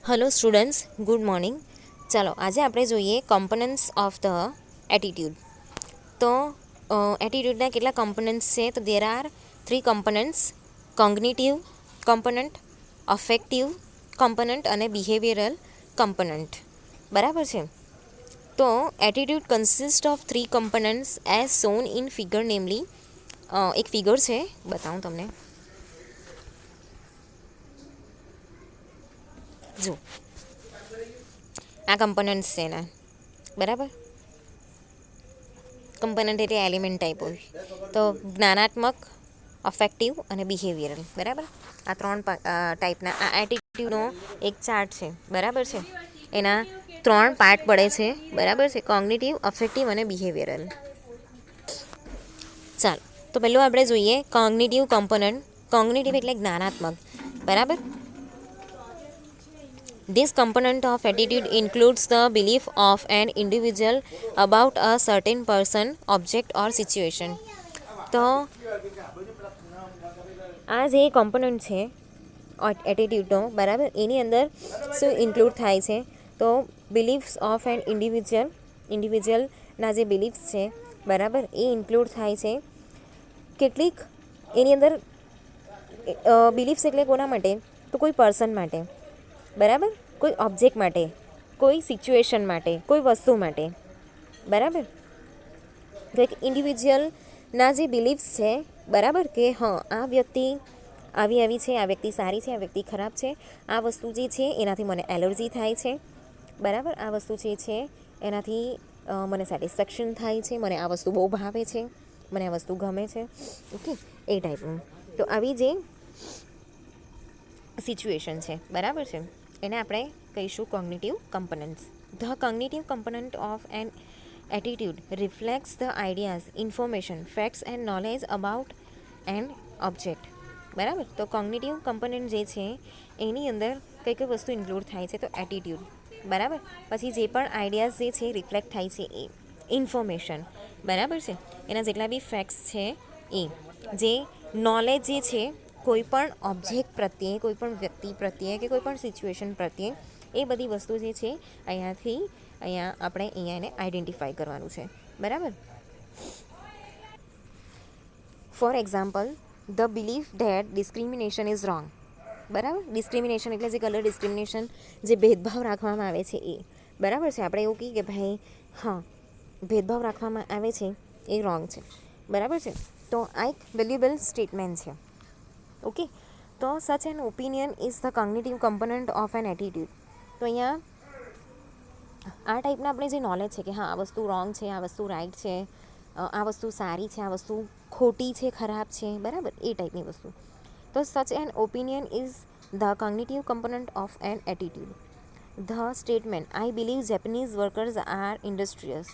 Hello students, good morning. ચાલો આજે આપણે જોઈએ કમ્પોનન્ટ્સ ઓફ ધ એટીટ્યૂડ. તો એટીટ્યૂડના કેટલા કમ્પોનન્ટ્સ છે? તો there are 3 components: cognitive component, affective component અને બિહેવિયરલ કમ્પોનન્ટ. બરાબર છે. તો attitude consist of 3 components as shown in figure, નેમલી એક ફિગર છે, બતાવું તમને. જો આ કમ્પોનન્ટ્સ છે એના, બરાબર. કમ્પોનન્ટ એટલે એલિમેન્ટ ટાઈપ હોય. તો જ્ઞાનાત્મક, અફેક્ટિવ અને બિહેવિયરલ. બરાબર. આ 3 ટાઈપના આ એટીટ્યૂડનો એક ચાર્ટ છે, બરાબર છે. એના 3 પાર્ટ પડે છે, બરાબર છે. કોગ્નિટિવ, અફેક્ટિવ અને બિહેવિયરલ. ચાલો, તો પહેલું આપણે જોઈએ કોગ્નિટિવ કમ્પોનન્ટ. કોગ્નિટિવ એટલે જ્ઞાનાત્મક, બરાબર. This component of attitude includes the belief of an individual about a certain person, object or situation. તો આ જે કોમ્પોનન્ટ છે એટીટ્યૂડનો, બરાબર, એની અંદર શું ઇન્ક્લુડ થાય છે? તો બિલીફ્સ ઓફ એન ઇન્ડિવિજ્યુઅલના જે બિલીફ્સ છે, બરાબર, એ ઇન્ક્લુડ થાય છે. કેટલીક એની અંદર બિલીફ્સ એટલે કોના માટે? તો કોઈ પર્સન માટે, બરાબર, કોઈ ઓબ્જેક્ટ માટે, કોઈ સિચ્યુએશન માટે, કોઈ વસ્તુ માટે, બરાબર. તો એક ઇન્ડિવિજ્યુઅલના જે બિલીફ્સ છે, બરાબર, કે હા આ વ્યક્તિ આવી છે, આ વ્યક્તિ સારી છે, આ વ્યક્તિ ખરાબ છે, આ વસ્તુ જે છે એનાથી મને એલર્જી થાય છે, બરાબર, આ વસ્તુ જે છે એનાથી મને સેટિસ્ફેક્શન થાય છે, મને આ વસ્તુ બહુ ભાવે છે, મને આ વસ્તુ ગમે છે. ઓકે, એ ટાઈપનું. તો આવી જે સિચ્યુએશન છે, બરાબર છે, એને આપણે કહીશું cognitive components. The cognitive component of an attitude reflects the ideas, information, facts and knowledge about an object. બરાબર. તો કોગ્નિટિવ કમ્પોનન્ટ જે છે એની અંદર કઈ કઈ વસ્તુ ઇન્ક્લુડ થાય છે? તો એટીટ્યુડ, બરાબર. પછી જે પણ આઈડિયાઝ જે છે રિફ્લેક્ટ થાય છે એ, ઇન્ફોર્મેશન, બરાબર છે, એના જેટલા બી ફેક્ટ્સ છે એ, જે નોલેજ જે છે કોઈ પણ ઓબ્જેક્ટ પ્રત્યે, કોઈ પણ વ્યક્તિ પ્રત્યે કે કોઈ પણ સિચ્યુએશન પ્રત્યે, એ બધી વસ્તુ જે છે અહીંયા આપણે એને આઈડેન્ટિફાઈ કરવાનું છે, બરાબર. For example, the belief that discrimination is wrong. બરાબર. ડિસ્ક્રિમિનેશન એટલે જે કલર ડિસ્ક્રિમિનેશન, જે ભેદભાવ રાખવામાં આવે છે એ, બરાબર છે. આપણે એવું કહીએ કે ભાઈ હા ભેદભાવ રાખવામાં આવે છે એ રોંગ છે, બરાબર છે. તો આ એક વેલ્યુએબલ સ્ટેટમેન્ટ છે. ઓકે. તો such an opinion is the cognitive component of an attitude. તો અહીંયા આ ટાઈપના આપણે જે નોલેજ છે કે હા આ વસ્તુ રોંગ છે, આ વસ્તુ રાઈટ છે, આ વસ્તુ સારી છે, આ વસ્તુ ખોટી છે, ખરાબ છે, બરાબર, એ ટાઈપની વસ્તુ. તો such an opinion is the cognitive component of an attitude. The statement I believe Japanese workers are industrious.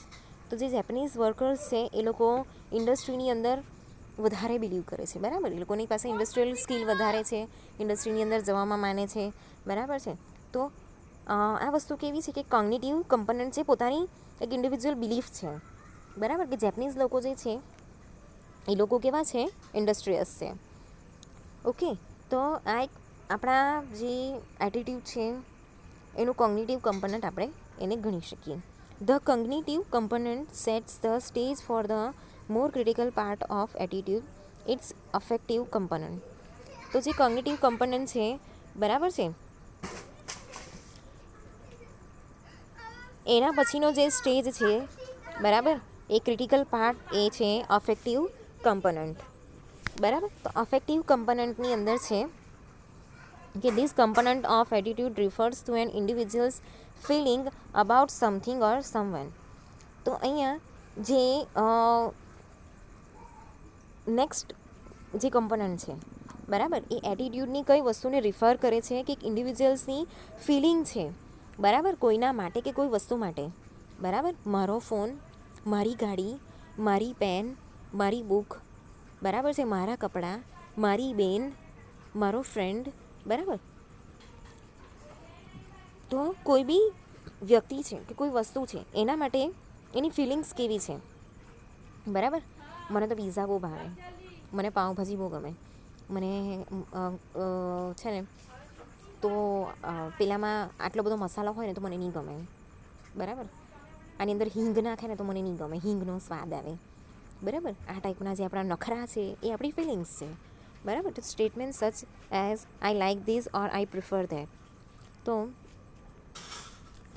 તો જે જેપનીઝ વર્કર્સ છે એ લોકો ઇન્ડસ્ટ્રીની અંદર વધારે બિલીવ કરે છે, બરાબર. એ લોકોની પાસે ઇન્ડસ્ટ્રીયલ સ્કિલ વધારે છે, ઇન્ડસ્ટ્રીની અંદર જવામાં માને છે, બરાબર છે. તો આ વસ્તુ કેવી છે કે કોગ્નિટિવ કમ્પોનન્ટ છે, પોતાની એક ઇન્ડિવિજ્યુઅલ બિલીફ છે, બરાબર, કે જેપનીઝ લોકો જે છે એ લોકો કેવા છે? ઇન્ડસ્ટ્રીયસ છે. ઓકે. તો આ એક આપણા જે એટીટ્યૂડ છે એનું કોગ્નિટિવ કમ્પોનન્ટ આપણે એને ગણી શકીએ. The cognitive component sets the stage for the more critical part of attitude, its affective component. તો જે કોગ્નિટિવ કમ્પોનન્ટ છે, બરાબર છે, એના પછીનો જે સ્ટેજ છે, બરાબર, એ ક્રિટિકલ પાર્ટ એ છે અફેક્ટિવ કમ્પોનન્ટ, બરાબર. તો અફેક્ટિવ કમ્પોનન્ટની અંદર છે કે this component of attitude refers to an individual's feeling about something or someone. તો અહીંયા જે નેક્સ્ટ જે કમ્પોનન્ટ છે, બરાબર, એ એટીટ્યૂડની કઈ વસ્તુને રિફર કરે છે કે ઇન્ડિવિજ્યુઅલ્સની ફિલિંગ છે, બરાબર, કોઈના માટે કે કોઈ વસ્તુ માટે, બરાબર. મારો ફોન, મારી ગાડી, મારી પેન, મારી બુક, બરાબર છે, મારા કપડાં, મારી બેન, મારો ફ્રેન્ડ, બરાબર. તો કોઈ બી વ્યક્તિ છે કે કોઈ વસ્તુ છે એના માટે એની ફિલિંગ્સ કેવી છે, બરાબર. મને તો પિઝા બહુ ભાવે, મને પાઉંભાજી બહુ ગમે, મને છે ને તો પેલામાં આટલો બધો મસાલો હોય ને તો મને નહીં ગમે, બરાબર. આની અંદર હિંગ નાખે ને તો મને નહીં ગમે, હિંગનો સ્વાદ આવે, બરાબર. આ ટાઈપના જે આપણા નખરા છે એ આપણી ફિલિંગ્સ છે, બરાબર. તો statement such as I like this or I prefer that. તો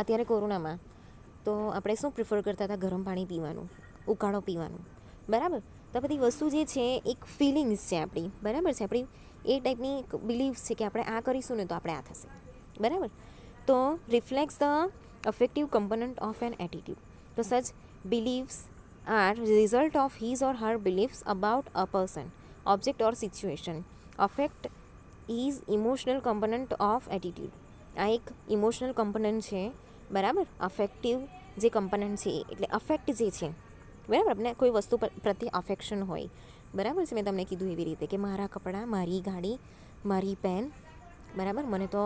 અત્યારે કોરોનામાં તો આપણે શું પ્રિફર કરતા હતા? ગરમ પાણી પીવાનું, ઉકાળો પીવાનું, બરાબર. તો બધી વસ્તુ જે છે એક ફિલિંગ્સ છે આપણી, બરાબર છે. આપણી એ ટાઈપની એક બિલીવ્સ છે કે આપણે આ કરીશું ને તો આપણે આ થશે, બરાબર. તો reflects the affective component of an attitude. તો such believes are result of his or her believes about a person, object or situation. Affect is emotional component of attitude. આ એક ઇમોશનલ કમ્પોનન્ટ છે, બરાબર. અફેક્ટિવ જે component છે એટલે affect જે છે, બરાબર. આપણે કોઈ વસ્તુ પ્રત્યે અફેક્શન હોય, બરાબર છે. મેં તમને કીધું એવી રીતે કે મારા કપડાં, મારી ગાડી, મારી પેન, બરાબર. મને તો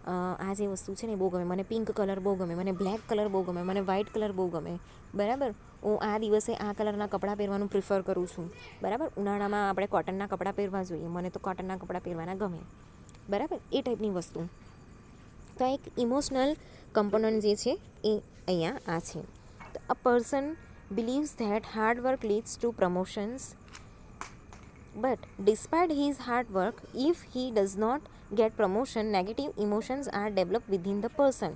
આ જે વસ્તુ છે ને બહુ ગમે, મને પિંક કલર બહુ ગમે, મને બ્લેક કલર બહુ ગમે, મને વ્હાઇટ કલર બહુ ગમે, બરાબર. હું આ દિવસે આ કલરના કપડાં પહેરવાનું પ્રિફર કરું છું, બરાબર. ઉનાળામાં આપણે કોટનના કપડાં પહેરવા જોઈએ, મને તો કોટનના કપડાં પહેરવાના ગમે, બરાબર. એ ટાઈપની વસ્તુ. તો એક ઇમોશનલ કમ્પોનન્ટ જે છે એ અહીંયા આ છે. તો a person believes that hard work leads to promotions, but despite his hard work if he does not get promotion, negative emotions are develop within the person,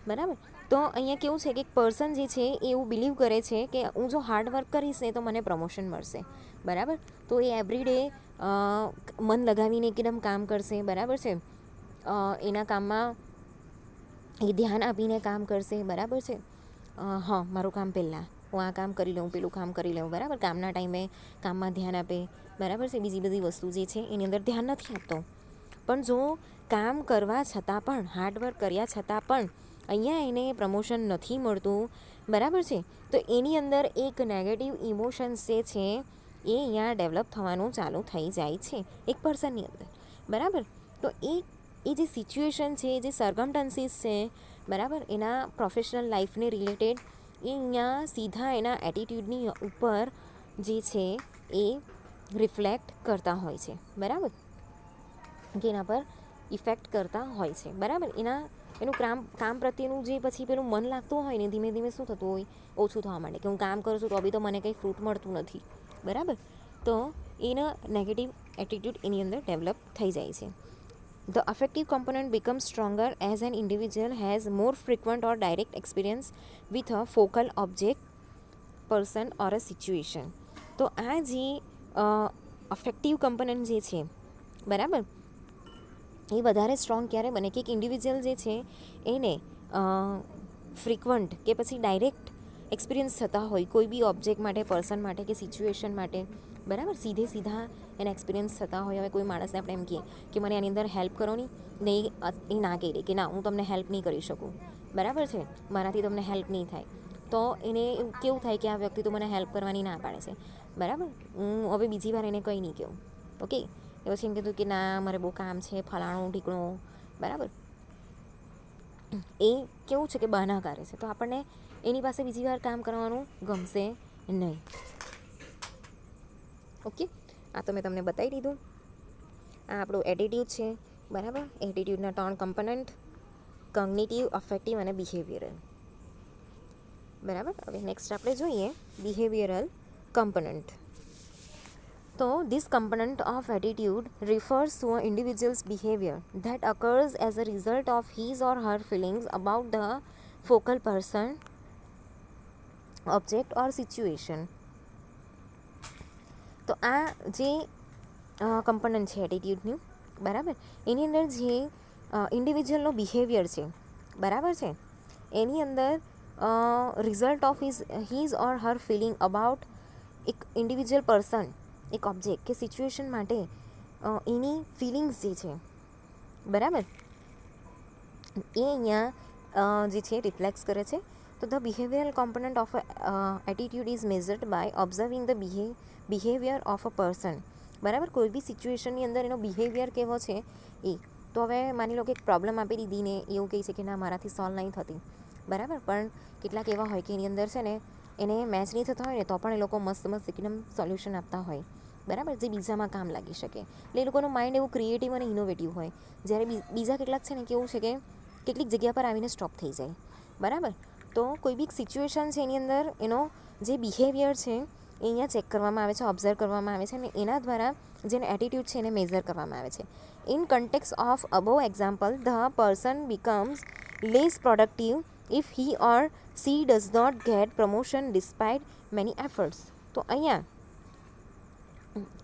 બરાબર. તો અહીંયા કેવું છે કે એક પર્સન જે છે એ એવું બિલીવ કરે છે કે હું જો હાર્ડ વર્ક કરીશ ને તો મને પ્રમોશન મળશે, બરાબર. તો એ એવરીડે મન લગાવીને એકદમ કામ કરશે, બરાબર છે. એના કામમાં એ ધ્યાન આપીને કામ કરશે, બરાબર છે. હા, મારું કામ પહેલાં, હું આ કામ કરી લઉં, પેલું કામ કરી લઉં, બરાબર. કામના ટાઈમે કામમાં ધ્યાન આપે, બરાબર છે. બીજી બધી વસ્તુ જે છે એની અંદર ધ્યાન નથી આપતો. પણ જો કામ કરવા છતાં પણ, હાર્ડવર્ક કર્યા છતાં પણ અહીંયા એને પ્રમોશન નથી મળતું, બરાબર છે, તો એની અંદર એક નેગેટિવ ઇમોશન્સ જે છે એ અહીંયા ડેવલપ થવાનું ચાલુ થઈ જાય છે એક પર્સનની અંદર, બરાબર. તો એ જે સિચ્યુએશન છે, જે સર્કમસ્ટન્સીસ છે, બરાબર, એના પ્રોફેશનલ લાઈફને રિલેટેડ એ અહીંયા સીધા એના એટીટ્યૂડની ઉપર જે છે એ રિફ્લેક્ટ કરતા હોય છે, બરાબર, કે એના પર ઇફેક્ટ કરતા હોય છે, બરાબર. એનું કામ પ્રત્યેનું જે પછી પેલું મન લાગતું હોય ને ધીમે ધીમે શું થતું હોય, ઓછું થવા માંડે કે હું કામ કરું છું તો બી તો મને કંઈ ફ્રૂટ મળતું નથી, બરાબર. તો એના નેગેટિવ એટીટ્યૂડ એની અંદર ડેવલપ થઈ જાય છે. The affective component becomes stronger as an individual has more frequent or direct experience with a focal object, person or a situation. તો આ જે અફેક્ટિવ કમ્પોનન્ટ જે છે, બરાબર, એ વધારે સ્ટ્રોંગ ક્યારે બને કે એક ઇન્ડિવિજ્યુઅલ જે છે એને ફ્રિકવન્ટ કે પછી ડાયરેક્ટ એક્સપિરિયન્સ થતા હોય કોઈ બી ઓબ્જેક્ટ માટે, પર્સન માટે કે સિચ્યુએશન માટે, બરાબર. સીધા એના એક્સપિરિયન્સ થતા હોય. હવે કોઈ માણસને આપણે એમ કહીએ કે મને આની અંદર હેલ્પ કરો ને એ ના કહી દે કે ના હું તમને હેલ્પ નહીં કરી શકું, બરાબર છે, મારાથી તમને હેલ્પ નહીં થાય, તો એને એવું કેવું થાય કે આ વ્યક્તિ તો મને હેલ્પ કરવાની ના પાડે છે, બરાબર. હું હવે બીજી વાર એને કંઈ નહીં કહું, ઓકે. એ પછી એમ કીધું કે ના મારે બહુ કામ છે, ફલાણું ઢીકણું, બરાબર. એ કેવું છે કે બહાના કરે છે, તો આપણને એની પાસે બીજી વાર કામ કરવાનું ગમશે નહીં, ઓકે. આ તો મેં તમને બતાવી દીધું. આ આપણું એટીટ્યૂડ છે, બરાબર. એટીટ્યૂડના 3 કમ્પોનન્ટ, કોગ્નિટિવ, અફેક્ટિવ અને બિહેવિયરલ, બરાબર. હવે નેક્સ્ટ આપણે જોઈએ બિહેવિયરલ કમ્પોનન્ટ. તો this component of attitude refers to an individual's behavior that occurs as a result of his or her feelings about the focal person, object or situation. તો આ જે component છે એટીટ્યૂડનું, બરાબર, એની અંદર જે ઇન્ડિવિજ્યુઅલનો બિહેવિયર છે, બરાબર છે, એની અંદર result of his or her feeling about એક ઇન્ડિવિજ્યુઅલ પર્સન, એક ઓબ્જેક્ટ કે સિચ્યુએશન માટે એની ફિલિંગ્સ જે છે, બરાબર, એ અહીંયા જે છે રિફ્લેક્ટ કરે છે. તો the behavioural component of attitude is measured by observing the behaviour of a person, બરાબર. કોઈ બી સિચ્યુએશનની અંદર એનો બિહેવિયર કેવો છે એ. તો હવે માની લો કે એક પ્રોબ્લેમ આપી દીધી ને એવું કહે છે કે ના મારાથી સોલ્વ નહીં થતી, બરાબર. પણ કેટલાક એવા હોય કે એની અંદર છે ને એને મેચ નહીં થતા હોય ને તો પણ એ લોકો મસ્ત એકદમ સોલ્યુશન આપતા હોય, બરાબર, જે બીજામાં કામ લાગી શકે. એટલે એ લોકોનું માઇન્ડ એવું ક્રિએટિવ અને ઇનોવેટિવ હોય. જ્યારે બીજા કેટલાક છે ને કેવું છે કે કેટલીક જગ્યા પર આવીને સ્ટોપ થઈ જાય. બરાબર, તો કોઈ બી સિચ્યુએશન છે એની અંદર એનો જે બિહેવિયર છે એ અહીંયા ચેક કરવામાં આવે છે, ઓબ્ઝર્વ કરવામાં આવે છે, અને એના દ્વારા જેનો એટીટ્યૂડ છે એને મેઝર કરવામાં આવે છે. In context of above example, the person becomes less productive if he or she does not get promotion despite many efforts. તો અહીંયા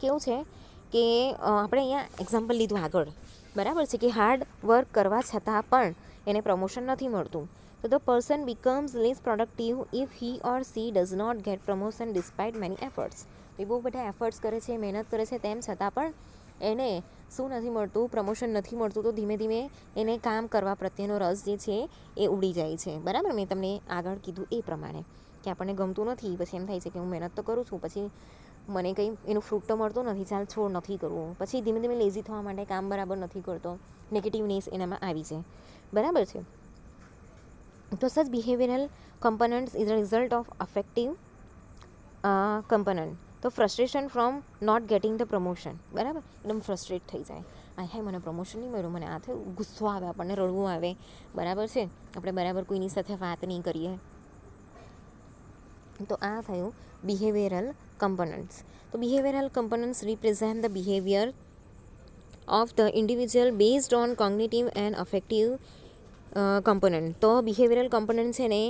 કેવું છે કે આપણે અહીંયા એક્ઝામ્પલ લીધું આગળ, બરાબર છે, કે હાર્ડ વર્ક કરવા છતાં પણ એને પ્રમોશન નથી મળતું. તો the person becomes less productive if he or she does not get promotion despite many efforts. એ બહુ બધા એફર્ટ્સ કરે છે, મહેનત કરે છે, તેમ છતાં પણ એને શું નથી મળતું, પ્રમોશન નથી મળતું. તો ધીમે ધીમે એને કામ કરવા પ્રત્યેનો રસ જે છે એ ઉડી જાય છે. બરાબર, મેં તમને આગળ કીધું એ પ્રમાણે કે આપણને ગમતું નથી, પછી એમ થાય છે કે હું મહેનત તો કરું છું, પછી મને કંઈ એનું ફ્રૂટ તો મળતું નથી, ચાલ છોડ નથી કરવું. પછી ધીમે ધીમે લેઝી થવા માટે કામ બરાબર નથી કરતો, નેગેટિવનેસ એનામાં આવી જાય. બરાબર છે. તો such behavioural components is a result of affective component. તો frustration from not getting the promotion. બરાબર, એકદમ ફ્રસ્ટ્રેટ થઈ જાય, હાય મને પ્રમોશન નહીં મળ્યું, મને આ થયું, ગુસ્સો આવે, આપણને રડવું આવે. બરાબર છે, આપણે બરાબર કોઈની સાથે વાત નહીં કરીએ. તો આ થયું બિહેવિયરલ કમ્પોનન્ટ્સ. તો behavioural components represent the behaviour of the individual based on cognitive and affective component. તો બિહેવિયરલ કમ્પોનન્ટ છે ને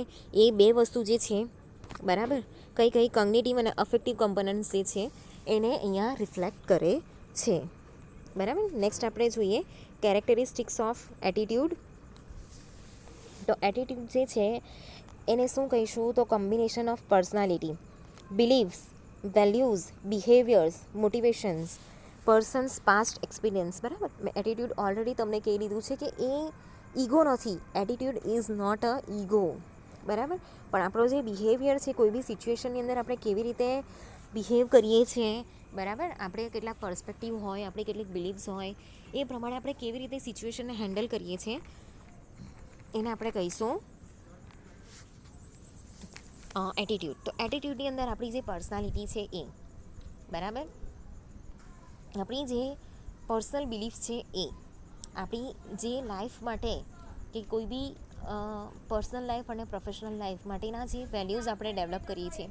એ બે વસ્તુ જે છે, બરાબર, કઈ કઈ કોગ્નિટિવ અને અફેક્ટિવ કમ્પોનન્ટ્સ જે છે એને અહીંયા રિફ્લેક્ટ કરે છે. બરાબર, નેક્સ્ટ આપણે જોઈએ કેરેક્ટરિસ્ટિક્સ ઓફ એટીટ્યૂડ. તો એટીટ્યૂડ જે છે એને શું કહીશું, તો combination of personality, believes, values, behaviours, motivations, person's past experience. બરાબર, મેં એટીટ્યૂડ ઓલરેડી તમને કહી દીધું છે કે એ ઈગો નથી. Attitude is not a ego. બરાબર, પણ આપણો જે બિહેવિયર છે, કોઈ બી સિચ્યુએશનની અંદર આપણે કેવી રીતે બિહેવ કરીએ છીએ, બરાબર, આપણે કેટલાક પર્સપેક્ટિવ હોય, આપણે કેટલીક બિલીવ્સ હોય, એ પ્રમાણે આપણે કેવી રીતે સિચ્યુએશનને હેન્ડલ કરીએ છીએ એને આપણે કહીશું એટીટ્યૂડ. તો એટીટ્યૂડની અંદર આપણી જે પર્સનાલિટી છે એ, બરાબર, આપણી જે પર્સનલ બિલીફ છે એ, આપણી જે લાઈફ માટે કે કોઈ બી પર્સનલ લાઈફ અને પ્રોફેશનલ લાઈફ માટેના જે વેલ્યુઝ આપણે ડેવલપ કરીએ છીએ,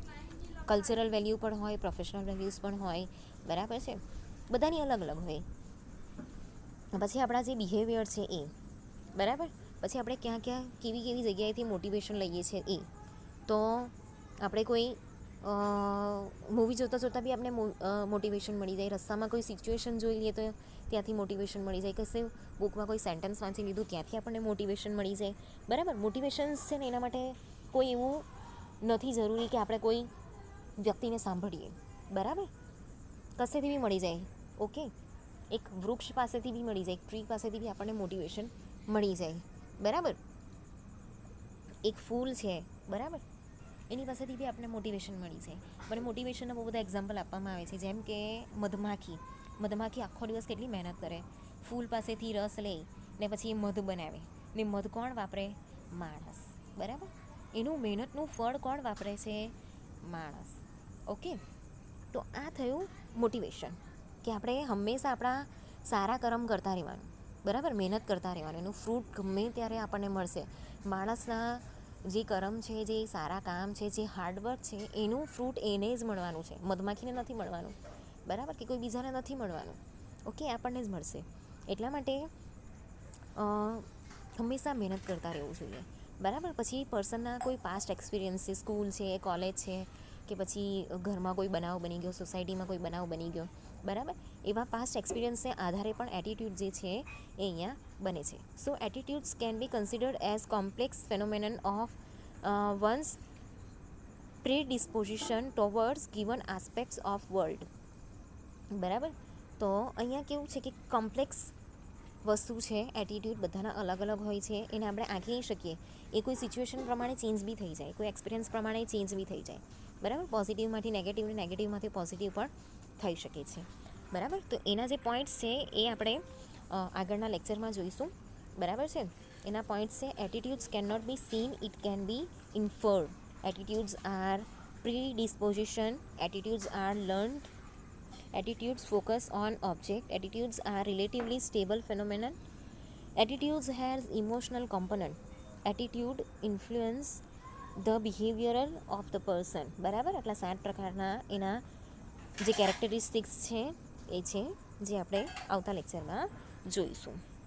કલ્ચરલ વેલ્યુ પણ હોય, પ્રોફેશનલ વેલ્યુઝ પણ હોય. બરાબર છે, બધાની અલગ અલગ હોય. પછી આપણા જે બિહેવિયર છે એ, બરાબર, પછી આપણે ક્યાં ક્યાં કેવી કેવી જગ્યાએથી મોટિવેશન લઈએ છીએ એ. તો આપણે કોઈ મૂવી જોતાં જોતાં બી આપણે મોટિવેશન મળી જાય, રસ્તામાં કોઈ સિચ્યુએશન જોઈ લઈએ તો ત્યાંથી મોટિવેશન મળી જાય, કશે બુકમાં કોઈ સેન્ટેન્સ વાંચી લીધું ત્યાંથી આપણને મોટિવેશન મળી જાય. બરાબર, મોટિવેશન્સ છે ને એના માટે કોઈ એવું નથી જરૂરી કે આપણે કોઈ વ્યક્તિને સાંભળીએ. બરાબર, કશેથી બી મળી જાય. ઓકે, એક વૃક્ષ પાસેથી બી મળી જાય, એક ટ્રી પાસેથી બી આપણને મોટિવેશન મળી જાય. બરાબર, એક ફૂલ છે, બરાબર, એની પાસેથી બી આપણને મોટિવેશન મળી જાય. મને મોટિવેશનના બહુ બધા એક્ઝામ્પલ આપવામાં આવે છે, જેમ કે મધમાખી આખો દિવસ કેટલી મહેનત કરે, ફૂલ પાસેથી રસ લે ને પછી એ મધ બનાવે, ને મધ કોણ વાપરે? માણસ. બરાબર, એનું મહેનતનું ફળ કોણ વાપરે છે? માણસ. ઓકે, તો આ થયું મોટિવેશન, કે આપણે હંમેશા આપણા સારા કર્મ કરતા રહેવાનું. બરાબર, મહેનત કરતા રહેવાનું, એનું ફ્રૂટ ગમે ત્યારે આપણને મળશે. માણસના જે કર્મ છે, જે સારા કામ છે, જે હાર્ડવર્ક છે, એનું ફ્રૂટ એને જ મળવાનું છે, મધમાખીને નથી મળવાનું. બરાબર, કે કોઈ બીજાને નથી મળવાનું. ઓકે, આપણને જ મળશે. એટલા માટે હંમેશા મહેનત કરતા રહેવું જોઈએ. બરાબર, પછી પર્સનના કોઈ પાસ્ટ એક્સપિરિયન્સ છે, સ્કૂલ છે, કોલેજ છે, કે પછી ઘરમાં કોઈ બનાવ બની ગયો, સોસાયટીમાં કોઈ બનાવ બની ગયો, બરાબર, એવા પાસ્ટ એક્સપિરિયન્સને આધારે પણ એટીટ્યૂડ જે છે એ અહીંયા બને છે. So attitudes can be considered as complex phenomenon of one's predisposition towards given aspects of world. બરાબર, તો અહીંયા કેવું છે કે કોમ્પ્લેક્સ વસ્તુ છે. એટીટ્યૂડ બધાના અલગ અલગ હોય છે, એને આપણે આંકી નહીં શકીએ. એ કોઈ સિચ્યુએશન પ્રમાણે ચેન્જ બી થઈ જાય, કોઈ એક્સપિરિયન્સ પ્રમાણે ચેન્જ બી થઈ જાય. બરાબર, પોઝિટિવમાંથી નેગેટિવ ને નેગેટિવમાંથી પોઝિટિવ પણ થઈ શકે છે. બરાબર, તો એના જે પોઈન્ટ્સ છે એ આપણે આગળના લેક્ચરમાં જોઈશું. બરાબર છે, એના પોઈન્ટ્સ છે attitudes can not be seen, it can be inferred. Attitudes are predisposition, attitudes are learned, attitudes focus on object. Attitudes are relatively stable phenomenon. Attitudes has emotional component. Attitude influence the behavioural of the person. બરાબર, આટલા 7 પ્રકારના એના જે characteristics છે એ છે જે આપણે આવતા લેક્ચરમાં જોઈશું.